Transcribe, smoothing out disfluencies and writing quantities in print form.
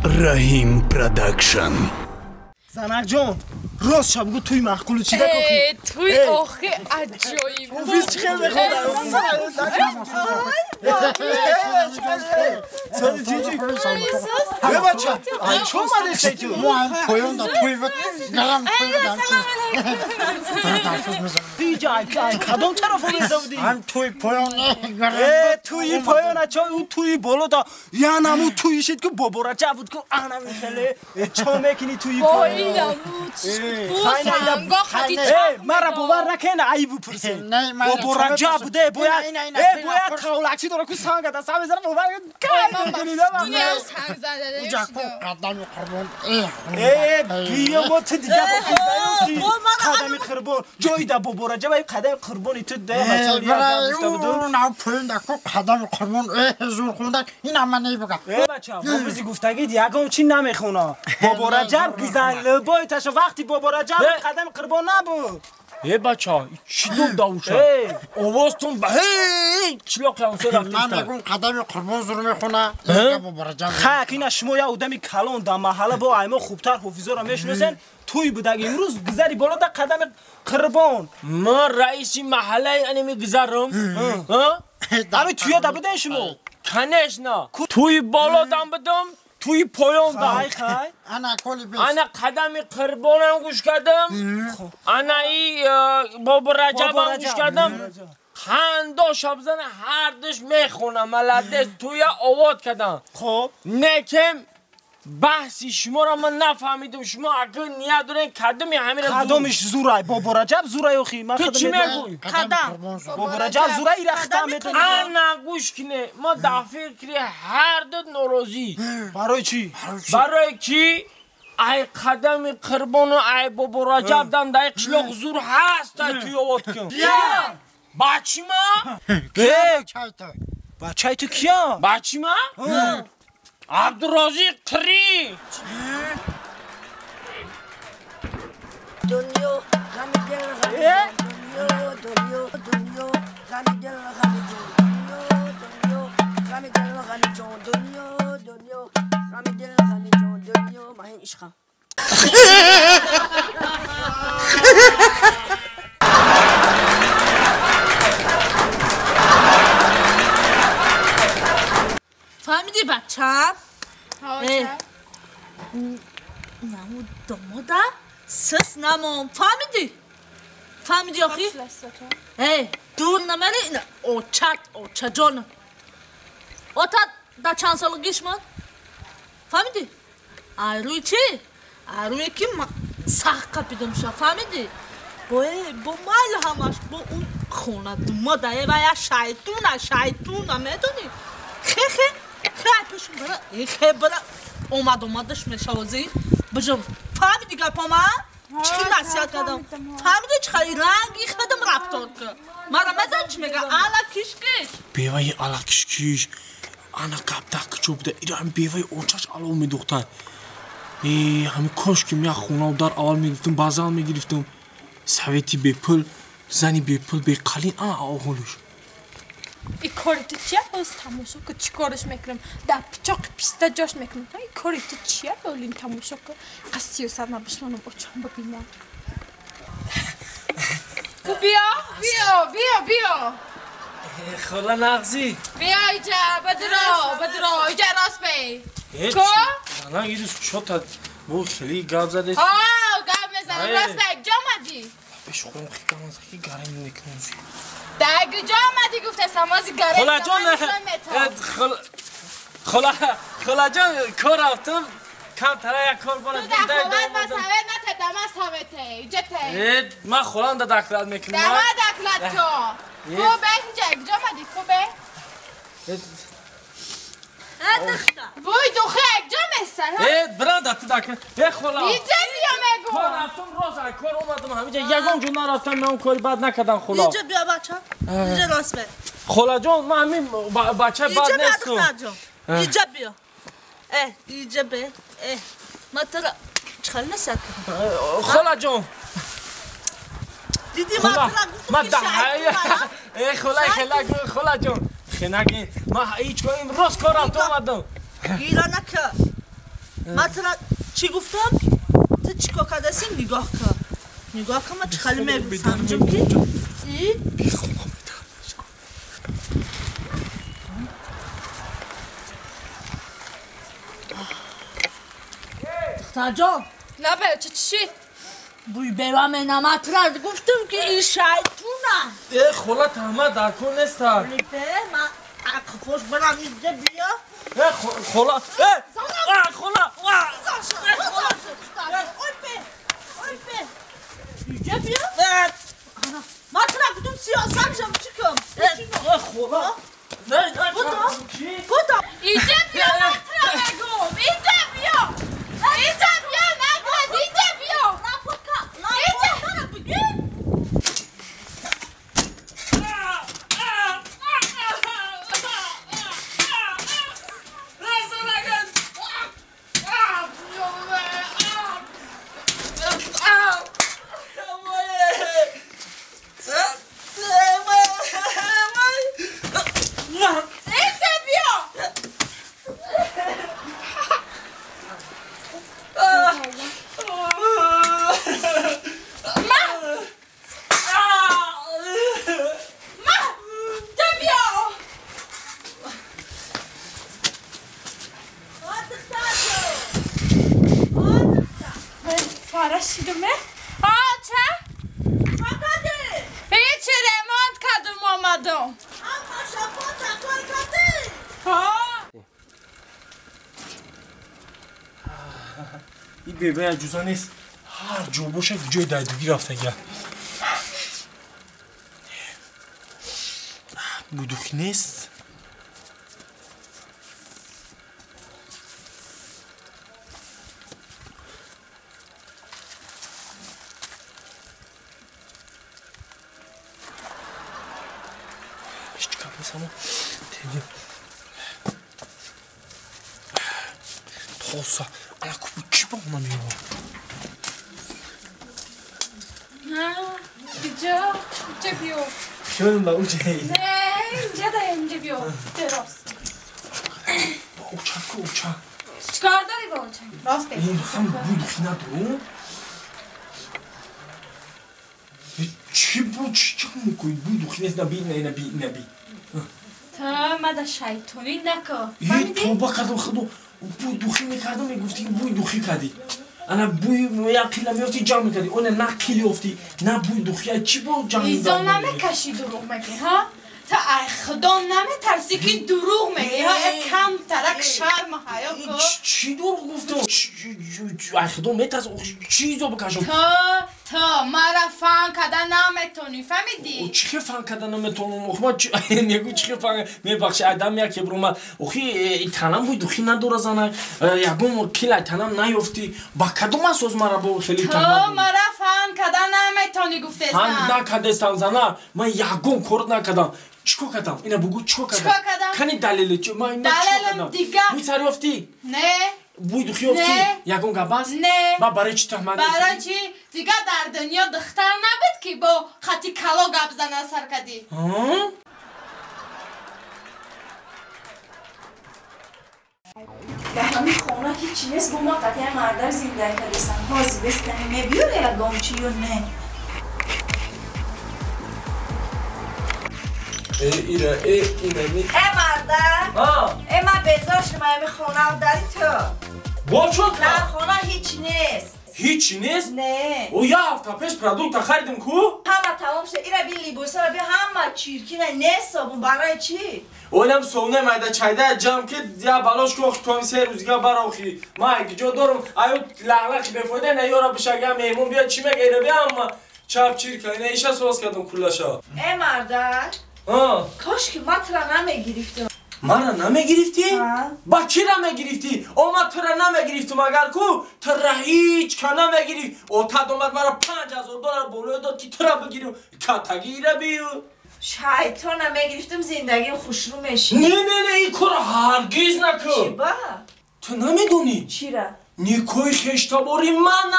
Rahim Production. Zanak John, راست شب گو توی محقول چی دکوخی؟ توی آخه عجایب اوفیس چی خیلی بخواه؟ سادی چی چی؟ به بچه چون مده چی تو؟ ما هم تویون دا توی بد گرم توی بدم دی جای کدام طرف رو بزودی؟ هم توی پایون گرم توی پایون چه او توی بالا دا یا نمو توی شد که بابورا چه بود که آنها میخله چه میکنی توی پایون؟ مرا باور نکنه عیبو پرسه بابا رجب بوده باید تاولکشی داره که سانگ دست هم بزنم باور کنید دنیا سنگ زده اوجا کو قدم قربان بیا ما تو دیگه قدم قربان جایی دا بابا رجب قدم قربانی تو ده بچه اون هم پایون دا کو قدم قربان زور خونده این هم من نیبگم بچه بابوزی گفتگید یکم چی نمیخونه بابا رجب گیزن لبای تشو وقتی بابا رجب قدم قربان نبود بچه چی دو داوشه آوازتون به چلاق لانسه رفتیستن من میگون قدم قربان زور میخونه بابا رجب خاک این شما یا آدمی کلان در محله با ایما خوبتر حافظا را میشناسن توی بودگی امروز گذری بالا در قدم قربان من رئیسی محله انمی گذرم همین توی دا بودن شما کنش نه توی بالا دم بدم توی پایان دم انا کلی بیست انا قدم قربانم گوش کردم انا ای بابا رجبم گوش کردم خندا شبزن هر دش میخونم ملده توی آواد کردم خب نکم بحثی شما را من نفهمیدم شما اگر نیت دارین کدمی همین را قدمش زورای بابا رجب زورای اخی من تو چی میگوی؟ قدم بابا رجب زورای رختم میتونی انا گوش کنه ما دفعه کری هر دو ناراضی برای چی؟ برای کی ای قدم قربان و ای بابا رجب دم در قشلاق زور هست توی آواد کن بچی ما بچه تو کیا؟ بچی ما عبدالرازی قری دنیا غمی دل غمی دنیا غمی دل غمی دنیا غمی دل غمی دنیا غمی دل غمی دنیا ما این عشقم فهمیدی بچم؟ ها نمو داماده سس نمام فهمیدی آخی؟ دور نمری اینه اوچه جانم اوتا در چند سالگیش من؟ فهمیدی؟ روی چی؟ روی که من سخت کپیدم شد فهمیدی؟ با مال همش با اون خونه داماده و یا شیطونه میدونی؟ خیلی پیشون برای این خیلی برای اومدش میشوازی بجم فهمیدی گپا من؟ چی نصیحت کردم؟ فهمیدی چقدر رنگی خدم رفتار که مرا مزن چی میگه؟ علا کشکش بیوه علا کشکش انا قبطه کچو بوده ایره هم بیوه اوچش علا میدوختن همین کاش که میخ خونه و در اول میگرفتم بازال میگرفتم سویتی به پل زنی به پل به قلین آهولوش این کاری تو چیه باز تماشا که چی کارش میکنم در پچاق پیسته جاش میکنم این کاری تو چیه بولین تماشا که قصی و سر نبشمانم با چم ببینم بیا خلا نغزی بیا ایجا بدرو ایجا راست بی کو؟ الان یه روز چوتا بو خیلی گاب زده گاب میزنم راست بی جا مدی بهش خورم خیلی گرم نکنم داگه جا آمدی گفته سمازی گره خلا جان خلا جان کار رفتم کم تره یک کار بانه تو در خواهد مساوید نته دمه ساویته ایجا ته من خلان دا دکلت میکنم دمه دکلت تو کو به اینجا جا آمدی کو به بوی دوخه یک جا میستن برند تو دکلت خلا اینجا بیا میگو کار رفتم راست کار اومدم همینجا یکم جون نرفتم من اون کاری بد نکردم خلا اینجا بیا بچه اینجا راست بر خلا جان من همین بچه بد نیستم اینجا بیا اینجا بیا ما ترا چخل نسید خلا جان دیدی ما ده خلا جان خنگی ما هیچ کنیم راست کار رفت اومدم گیرا نکن مثلا چی گفتم؟ تو چیکار کرده هستی نگاه کن نگاه کن من چه خیلی میبینم که دختر جان نه بچه چی؟ بوی برام نمترد گفتم که این شیطونه خلا تهمه در کن نیستم لیپه من اقفاش برم اینجا بیا خلا خلا اینجا بیا من ترا گفتم سیاست جام چی کم خلا بودم اینجا بیا من ترا بگم اینجا بیا اینجا بیا نگوز اینجا بیا این بیبه عجوزا نیست هر جو باشه جای دایدگی رفتن گه بودوخی نیست چیکار می‌کنم توسا الا کوپو کی با من میو اینجا بیا شون با اوچه نه اینجا بیا درست با اوچا چیکار داری با اوچه راست بگو این مثلا بودوخی ندارم چی بود چی میکنی بودوخی نیست نبی تا مده شیطانی نکن این توبه کردم خودو بوی دوخی میکردم میگفتی بوی دوخی کردی انا بوی یا کلا میافتی جمع میکردی اون نه کلی افتی نه بوی دوخی چی بود جمع ایزا نمیکشی دروغ میگی ها تا ای خدا نمیترسی که دروغ میگی ها کم ترک شرم حیا کن چی دروغ گفتم ای خدا میترس چیزو بکشم تا مرا فهم کردن نمیتونی فهمیدی؟ چی فهم کردن نمیتونم اخما نگو چی فهم میبخشی آدم یک برام اخی تنم بوی دوخی نداره زنه یگم کلا تنم نیافتی با کدوم اساس مرا با خیلی تنم تو مرا فهم کردن نمیتونی گفته هم نکردستم زنه من یگم کارت نکردم چیکار کردم اینا بگو چیکار کردم کنی دلیل چی من اینا چیکار کردم بوی سری افتی نه بوی دوخی افتی یگم گباس نه با برای چی تهمت برای چی دیگه در دنیا دختر نبود که با خطی کلا گپ زنه سر کردی به همین خونه هیچی نیست با ما قطعه مردر زنده کردستم بازی بستنی میبیاره یا گامچی یا نه اینا نی مردر من بیزار شما همین خونه رو داری تو با چون نه خونه هیچی نیست هیچی نیست؟ نه او یه هفته پیش پرادکت خریدم کو؟ همه تمام شد ایره بی لیبوسه رو بی همه چیرکینه نیست صابون برای چی؟ اونم سونه مایده چایده جمع که یا بالاش که تو هم 3 روزگاه براخی ما اگه جا دارم ایو لغلقی بفوده نه یارا بشه میمون بیا چی مگه بیا اما چپ چیر کنه ایشه سواز کردم کلاشا مردر کاش که ما ترا نمیگرفتم من را نمیگرفتی؟ با کی را میگرفتی؟ او ما تو را نمیگرفتم اگر کو تو را هیچ که نمیگرفت او تا دومد مرا $5000 بولو داد که تو را بگیرم کتگی را بیو شیطان نمیگرفتم زندگیم خوش رو میشی نه این کار هرگز نکن چی با؟ تو نمیدونی؟ چی را؟ نیکوی خشتاباری من